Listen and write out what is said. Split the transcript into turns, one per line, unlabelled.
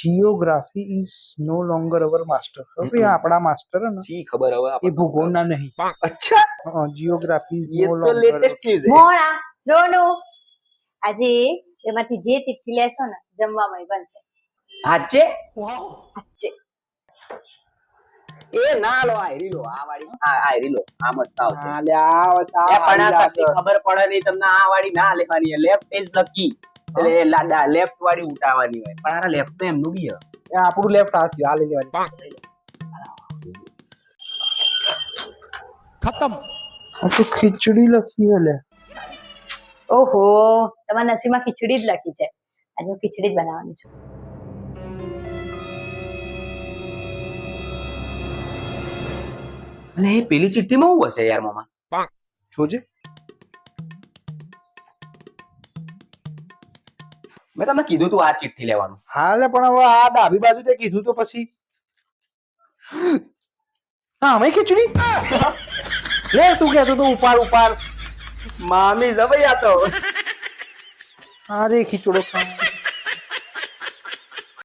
Geography is no longer our master. હવે આપણા master હે ને
સી ખબર હવે
એ ભૂગોળના નહીં.
અચ્છા
જીઓગ્રાફી ઇઝ
ये
નો
तो
લોંગર.
लेटेस्ट न्यूज़ है
મોણા રોનુ આજે એમાંથી જે ચીઠી લેશો ને જમવામાં બનશે.
હાચે
આજે
એ ના લો આયરી લો આ વાળી આ આયરી લો આ મસ્ત આવશે
હા લ્યા
એ પણ આ કશી ખબર પડે નહીં તમને આ વાળી ના લેવાની લેફ્ટ ઇઝ લકી એટલે લાડા લેફ્ટ વાળી ઉઠાવવાની હોય પણ આ લેફ્ટ તો એમનું બી હે
એ આપણું લેફ્ટ હાથ આ લઈ લેવાની.
खत्म
આ તો ખીચડી લખી હે લે.
ઓહો તમારા નસીબમાં ખીચડી જ લખી છે. આજે હું ખીચડી જ બનાવવાની છું.
અને એ પેલી ચિઠ્ઠીમાં શું હશે યાર મામા
જોજે.
મેં તમને કીધું તું આ ચિઠ્ઠી લેવાનું
હા લે પણ હવે આ ડાબી બાજુ તે કીધું તો પછી હા અમે ખીચડી લે તું કહેતો તો ઉપાડ ઉપાડ.
મામી જબઈ આ તો
અરે ખીચડો ખા.